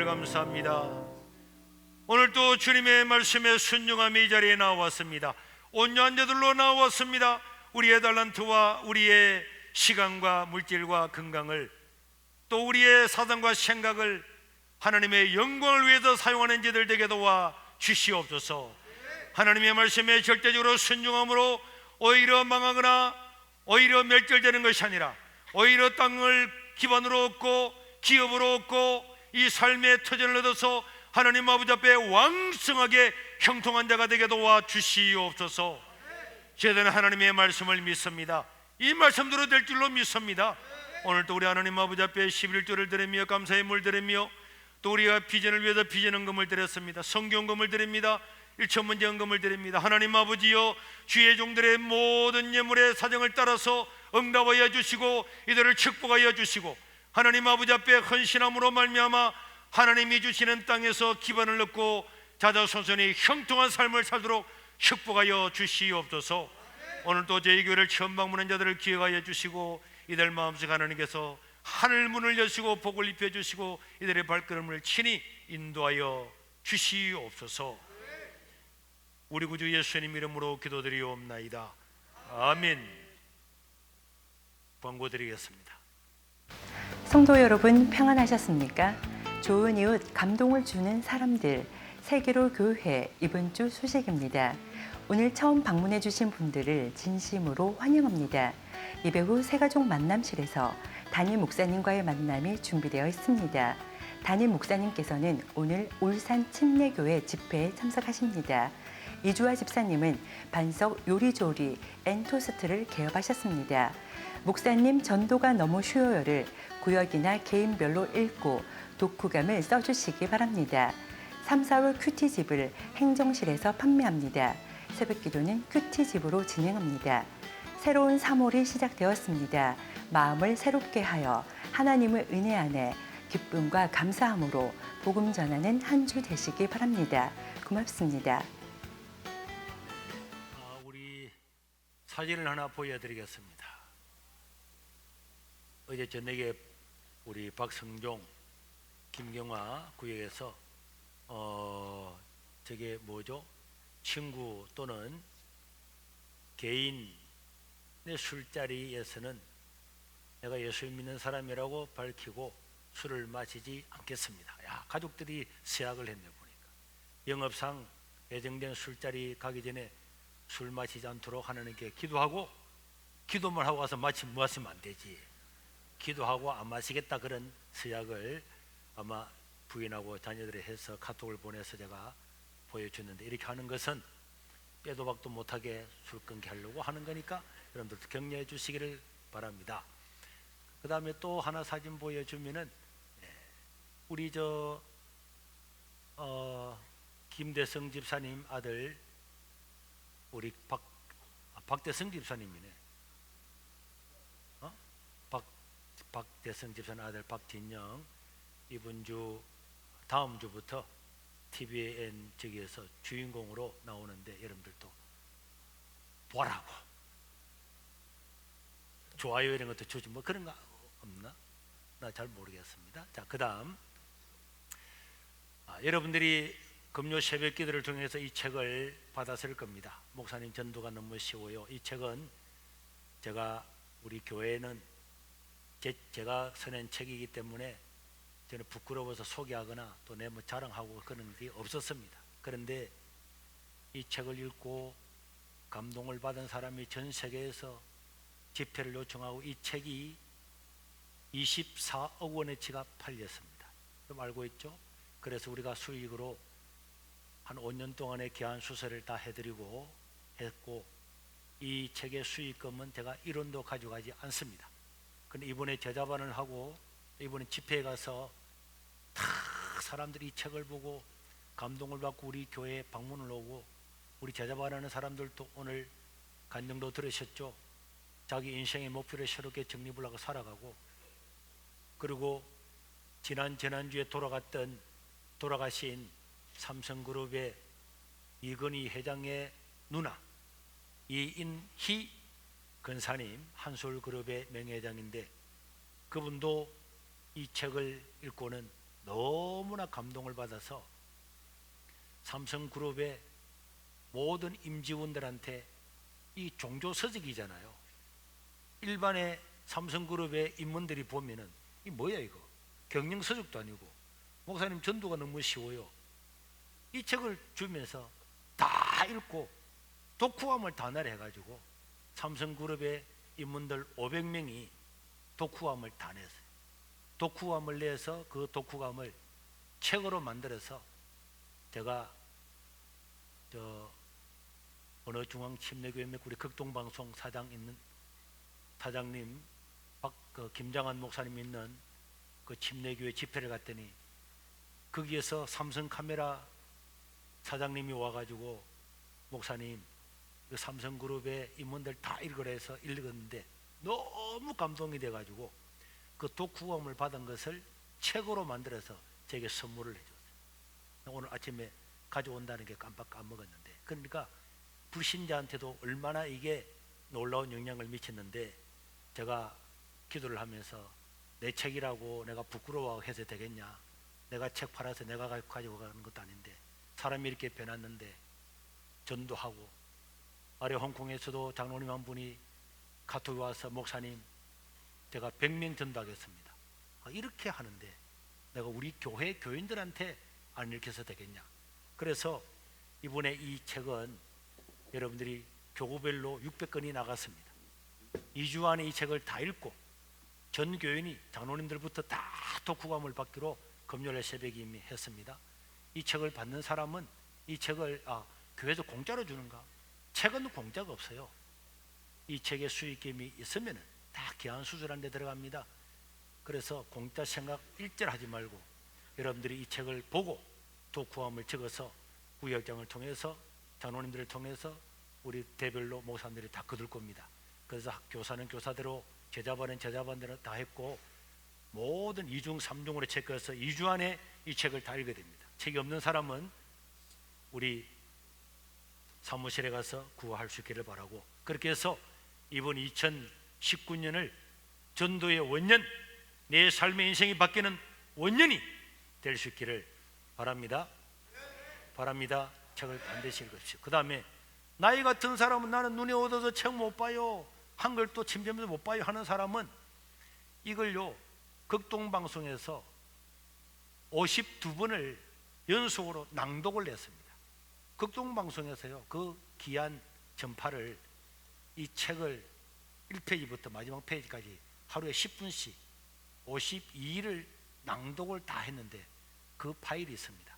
감사합니다. 오늘 또 주님의 말씀에 순종함이 이 자리에 나왔습니다. 온유한 자들로 나왔습니다. 우리의 달란트와 우리의 시간과 물질과 건강을, 또 우리의 사상과 생각을 하나님의 영광을 위해서 사용하는 자들 되게 도와 주시옵소서. 하나님의 말씀에 절대적으로 순종함으로 오히려 망하거나 오히려 멸절되는 것이 아니라 오히려 땅을 기반으로 얻고 기업으로 얻고 이 삶의 터전을 얻어서 하나님 아버지 앞에 왕성하게 형통한 자가 되게 도와 주시옵소서. 제대로 하나님의 말씀을 믿습니다. 이 말씀대로 될 줄로 믿습니다. 오늘도 우리 하나님 아버지 앞에 11조를 드리며 감사의 물 드리며, 또 우리가 비전을 위해서 비전헌금을 드렸습니다. 성경금을 드립니다. 1천문제 헌금을 드립니다. 하나님 아버지여, 주의 종들의 모든 예물의 사정을 따라서 응답하여 주시고 이들을 축복하여 주시고, 하나님 아버지 앞에 헌신함으로 말미암아 하나님이 주시는 땅에서 기반을 얻고 자자손손이 형통한 삶을 살도록 축복하여 주시옵소서. 오늘도 저희 교회를 처음 방문한 자들을 기억하여 주시고 이들 마음속 하나님께서 하늘 문을 여시고 복을 입혀 주시고 이들의 발걸음을 친히 인도하여 주시옵소서. 우리 구주 예수님 이름으로 기도드리옵나이다. 아멘. 광고 드리겠습니다. 성도 여러분, 평안하셨습니까? 좋은 이웃, 감동을 주는 사람들, 세계로 교회 이번 주 소식입니다. 오늘 처음 방문해 주신 분들을 진심으로 환영합니다. 예배 후 새가족 만남실에서 담임 목사님과의 만남이 준비되어 있습니다. 담임 목사님께서는 오늘 울산 침례교회 집회에 참석하십니다. 이주아 집사님은 반석 요리조리 엔토스트를 개업하셨습니다. 목사님 전도가 너무 쉬워요를 구역이나 개인별로 읽고 독후감을 써주시기 바랍니다. 3, 4월 큐티집을 행정실에서 판매합니다. 새벽기도는 큐티집으로 진행합니다. 새로운 3월이 시작되었습니다. 마음을 새롭게 하여 하나님의 은혜 안에 기쁨과 감사함으로 복음 전하는 한 주 되시기 바랍니다. 고맙습니다. 우리 사진을 하나 보여드리겠습니다. 어제 저녁에 우리 박성종, 김경화 구역에서 저게 뭐죠? 친구 또는 개인의 술자리에서는 내가 예수 믿는 사람이라고 밝히고 술을 마시지 않겠습니다. 야, 가족들이 서약을 했네 보니까. 영업상 예정된 술자리 가기 전에 술 마시지 않도록 하나님께 기도하고, 기도만 하고 가서 마시면 안 되지. 기도하고 안 마시겠다 그런 서약을 아마 부인하고 자녀들이 해서 카톡을 보내서 제가 보여줬는데, 이렇게 하는 것은 빼도 박도 못하게 술 끊게 하려고 하는 거니까 여러분들도 격려해 주시기를 바랍니다. 그 다음에 또 하나 사진 보여주면은 우리 김대성 집사님 아들 우리 박대성 집사님이네. 박대성 집사님 아들 박진영 이번 주 다음 주부터 TVN 저기에서 주인공으로 나오는데 여러분들도 보라고 좋아요 이런 것도 주지 뭐 그런 거 없나? 나 잘 모르겠습니다. 자, 그다음 여러분들이 금요 새벽 기도를 통해서 이 책을 받았을 겁니다. 목사님 전도가 너무 쉬워요. 이 책은 제가 우리 교회는 제가 써낸 책이기 때문에 저는 부끄러워서 소개하거나 또 내 뭐 자랑하고 그런 게 없었습니다. 그런데 이 책을 읽고 감동을 받은 사람이 전 세계에서 집회를 요청하고 이 책이 24억 원어치가 팔렸습니다. 좀 알고 있죠? 그래서 우리가 수익으로 한 5년 동안의 귀한 수세를 다 해드리고 했고 이 책의 수익금은 제가 1원도 가져가지 않습니다. 근데 이번에 제자반을 하고 이번에 집회에 가서 다 사람들이 이 책을 보고 감동을 받고 우리 교회에 방문을 오고 우리 제자반하는 사람들도 오늘 간증도 들으셨죠? 자기 인생의 목표를 새롭게 정립을 하고 살아가고 그리고 지난주에 돌아가신 삼성그룹의 이건희 회장의 누나 이인희 근사님 한솔그룹의 명예회장인데 그분도 이 책을 읽고는 너무나 감동을 받아서 삼성그룹의 모든 임직원들한테 이 종교서적이잖아요. 일반의 삼성그룹의 임원들이 보면은 이 뭐야 이거 경영서적도 아니고 목사님 전도가 너무 쉬워요. 이 책을 주면서 다 읽고 독후감을 단화를 해가지고 삼성그룹의 임원들 500명이 독후감을 다 냈어요. 독후감을 내서 그 독후감을 책으로 만들어서 제가 어느 중앙침례교회 우리 극동방송 사장 있는 사장님 김장한 목사님 있는 그 침례교회 집회를 갔더니 거기에서 삼성 카메라 사장님이 와가지고 목사님 그 삼성그룹의 임원들 다 읽으라 해서 읽었는데 너무 감동이 돼가지고 그 독후감을 받은 것을 책으로 만들어서 제게 선물을 해줬어요. 오늘 아침에 가져온다는 게 깜빡 까먹었는데 그러니까 불신자한테도 얼마나 이게 놀라운 영향을 미쳤는데 제가 기도를 하면서 내 책이라고 내가 부끄러워해서 되겠냐, 내가 책 팔아서 내가 가지고 가는 것도 아닌데 사람이 이렇게 변했는데 전도하고 아래 홍콩에서도 장로님 한 분이 카톡이 와서 목사님 제가 100명 전도하겠습니다. 이렇게 하는데 내가 우리 교회 교인들한테 안 읽혀서 되겠냐. 그래서 이번에 이 책은 여러분들이 교구별로 600권이 나갔습니다. 2주 안에 이 책을 다 읽고 전 교인이 장로님들부터 다 독후감을 받기로 금요일 새벽에 이미 했습니다. 이 책을 받는 사람은 이 책을 교회에서 공짜로 주는가? 책은 공짜가 없어요. 이 책의 수익금이 있으면 다 귀한 수술한 데 들어갑니다. 그래서 공짜 생각 일절 하지 말고 여러분들이 이 책을 보고 독후감을 적어서 구역장을 통해서 장로님들을 통해서 우리 대별로 목사님들이 다 거둘 겁니다. 그래서 교사는 교사대로 제자반은 제자반대로 다 했고 모든 2중 3중으로 체크해서 2주 안에 이 책을 다 읽어야 됩니다. 책이 없는 사람은 우리 사무실에 가서 구할 수 있기를 바라고 그렇게 해서 이번 2019년을 전도의 원년 내 삶의 인생이 바뀌는 원년이 될 수 있기를 바랍니다. 책을 반드시 읽으십시오. 그 다음에 나이 같은 사람은 나는 눈에 어두워서 책 못 봐요, 한글도 침대면서 못 봐요 하는 사람은 이걸요 극동방송에서 52번을 연속으로 낭독을 했습니다. 극동방송에서요 그 귀한 전파를 이 책을 1페이지부터 마지막 페이지까지 하루에 10분씩 52일을 낭독을 다 했는데 그 파일이 있습니다.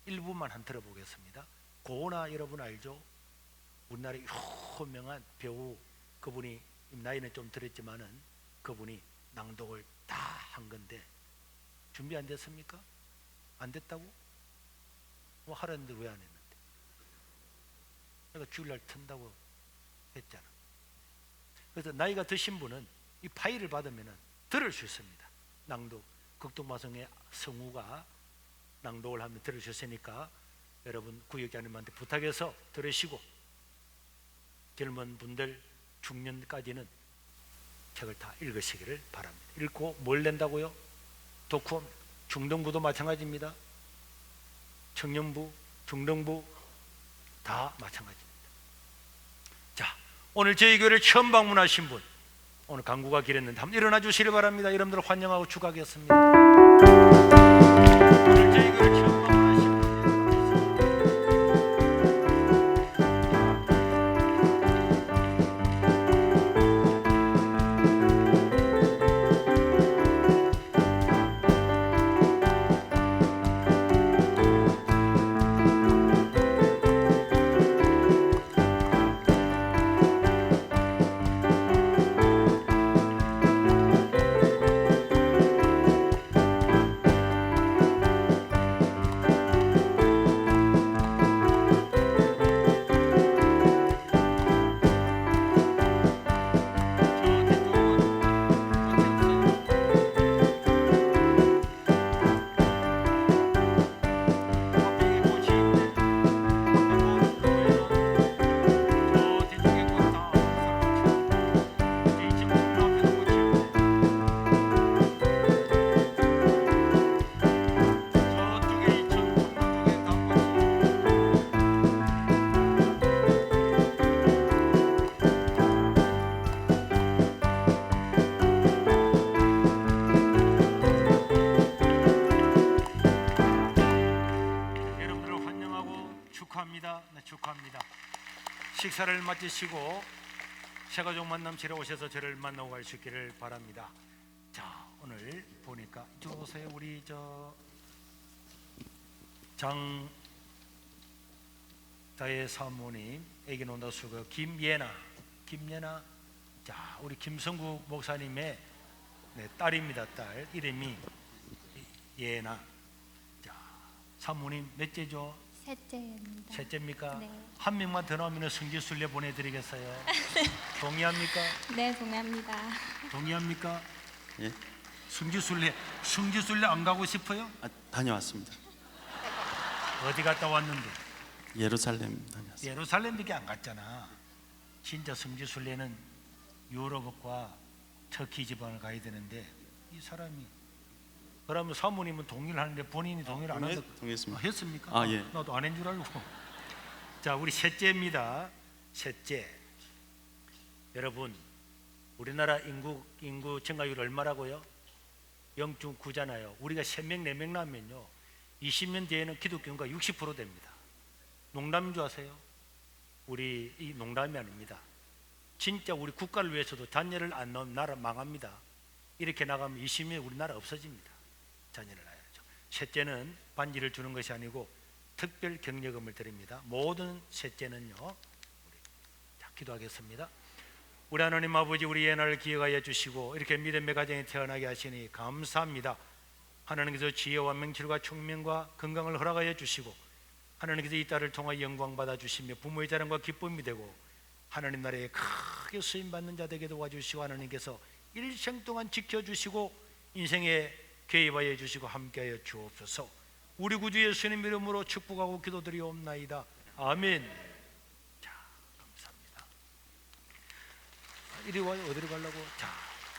일부만 한 들어보겠습니다. 고은아 여러분 알죠? 우리나라의 유명한 배우, 그분이 나이는 좀 들었지만은 그분이 낭독을 다 한 건데 준비 안 됐습니까? 안 됐다고? 뭐 하라는데 왜 안 했는데? 내가 주일날 튼다고 했잖아. 그래서 나이가 드신 분은 이 파일을 받으면 들을 수 있습니다. 낭독, 극동방송의 성우가 낭독을 하면 들을 수 있으니까 여러분 구역장님한테 부탁해서 들으시고, 젊은 분들 중년까지는 책을 다 읽으시기를 바랍니다. 읽고 뭘 낸다고요? 독후험. 중등부도 마찬가지입니다. 청년부, 중등부 다 마찬가지입니다. 자, 오늘 저희 교회를 처음 방문하신 분, 오늘 강구가 길었는데 한번 일어나 주시길 바랍니다. 여러분들 환영하고 축하하겠습니다. 오늘 저희 교회를 처음 방문하신 분, 축하합니다. 식사를 마치시고 새가족 만남실에 오셔서 저를 만나고 갈 수 있기를 바랍니다. 자, 오늘 보니까 이쪽 오세요. 우리 장다혜 사모님, 애기 논다수가 김예나. 자, 우리 김성국 목사님의 딸입니다. 딸 이름이 예나. 자, 사모님 몇째죠? 셋째입니다. 셋째입니까? 네. 한 명만 더 나오면 성지순례 보내드리겠어요. 동의합니까? 네, 동의합니다. 동의합니까? 예? 성지순례 안 가고 싶어요? 다녀왔습니다. 어디 갔다 왔는데? 예루살렘 다녀왔습니다. 예루살렘밖에 안 갔잖아. 진짜 성지순례는 유럽과 터키 지방을 가야 되는데 이 사람이, 그러면 사모님은 동의를 하는데 본인이 동의를 안 한다. 동의했습니다. 했습니까? 예. 나도 안 한 줄 알고. 자, 우리 셋째입니다. 셋째. 여러분, 우리나라 인구 증가율 얼마라고요? 0.9잖아요. 우리가 3명, 4명 나면요 20년 뒤에는 기독교가 60% 됩니다. 농담인 줄 아세요? 우리 이 농담이 아닙니다. 진짜 우리 국가를 위해서도 자녀를 안 낳으면 나라 망합니다. 이렇게 나가면 20년에 우리나라 없어집니다. 자녀를 낳아야죠. 셋째는 반지를 주는 것이 아니고 특별 격려금을 드립니다. 모든 셋째는요. 자, 기도하겠습니다. 우리 하나님 아버지, 우리 예나를 기억하여 주시고 이렇게 믿음의 가정에 태어나게 하시니 감사합니다. 하나님께서 지혜와 명철과 총명과 건강을 허락하여 주시고 하나님께서 이 딸을 통하여 영광 받아 주시며 부모의 자랑과 기쁨이 되고 하나님 나라에 크게 쓰임 받는 자 되게 도와주시고 하나님께서 일생 동안 지켜주시고 인생에 개입하여 주시고 함께하여 주옵소서. 우리 구주 예수님 이름으로 축복하고 기도드리옵나이다. 아멘. 자, 감사합니다. 이리 와요. 어디로 가려고? 자,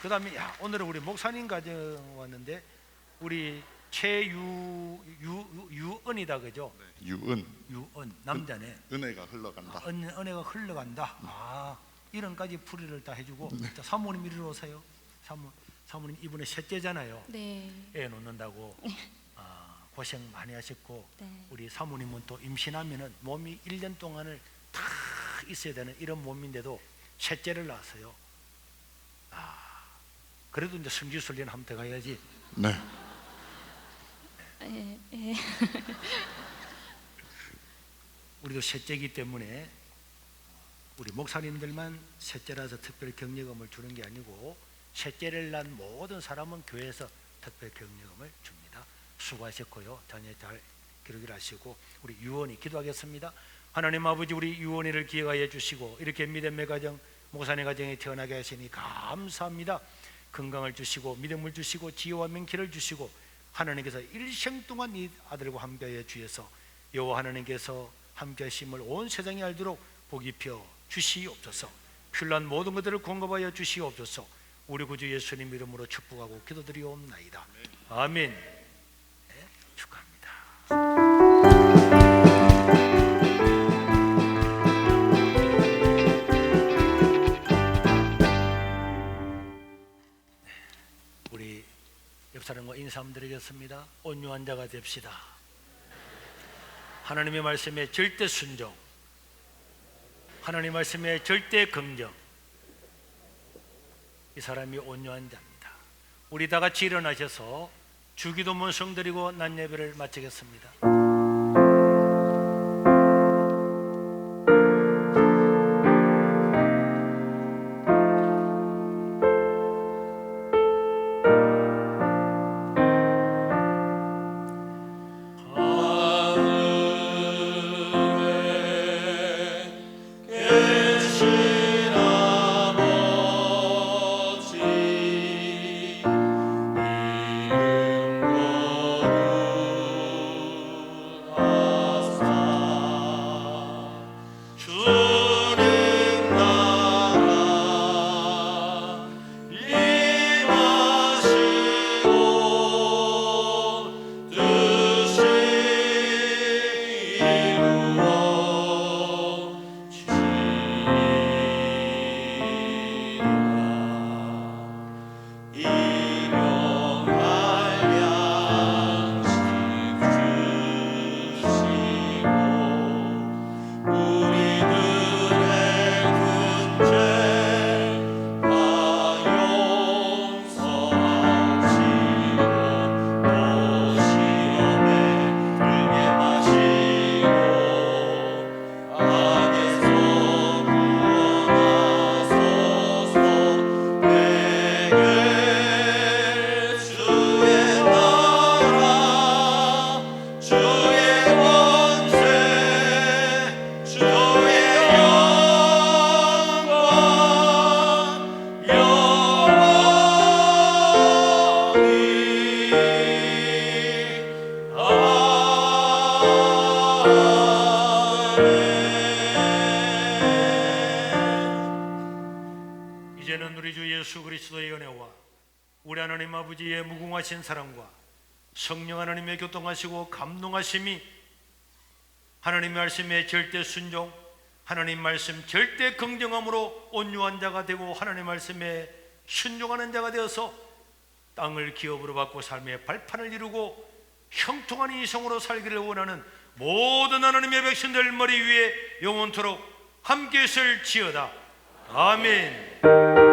그 다음에 오늘은 우리 목사님 가정 왔는데 우리 유은이다, 그죠? 네, 유은 남자네. 은혜가 흘러간다. 은혜가 흘러간다. 이런까지 풀이를 다 해주고. 자, 사모님 이리 오세요. 사모님 이번에 셋째잖아요. 네. 애 놓는다고 고생 많이 하셨고. 네. 우리 사모님은 또 임신하면은 몸이 1년 동안을 다 있어야 되는 이런 몸인데도 셋째를 낳았어요. 그래도 이제 성지순례는 한번 더 가야지. 네. 예. 우리도 셋째이기 때문에 우리 목사님들만 셋째라서 특별 격려금을 주는 게 아니고 셋째를 낳은 모든 사람은 교회에서 특별 격려금을 줍니다. 수고하셨고요. 자녀 잘 기록을 하시고 우리 유원이 기도하겠습니다. 하나님 아버지, 우리 유원이를 기억하여 주시고 이렇게 믿음의 가정, 목사님 가정에 태어나게 하시니 감사합니다. 건강을 주시고 믿음을 주시고 지혜와 명철을 주시고 하나님께서 일생 동안 이 아들과 함께하여 주셔서 여호와 하나님께서 함께하심을 온 세상이 알도록 복 입혀 주시옵소서. 필요한 모든 것들을 공급하여 주시옵소서. 우리 구주 예수님 이름으로 축복하고 기도드리옵나이다. 아멘. 네, 축하합니다. 우리 옆 사람과 인사 한번 드리겠습니다. 온유한 자가 됩시다. 하나님의 말씀에 절대 순종, 하나님 말씀에 절대 긍정. 이 사람이 온유한 자입니다. 우리 다 같이 일어나셔서 주기도문 성드리고 낮 예배를 마치겠습니다. 이제는 우리 주 예수 그리스도의 은혜와 우리 하나님 아버지의 무궁하신 사랑과 성령 하나님의 교통하시고 감동하심이, 하나님 말씀에 절대 순종, 하나님 말씀 절대 긍정함으로 온유한 자가 되고 하나님 말씀에 순종하는 자가 되어서 땅을 기업으로 받고 삶의 발판을 이루고 형통한 이성으로 살기를 원하는 모든 하나님의 백성들 머리 위에 영원토록 함께 있을지어다. 아멘.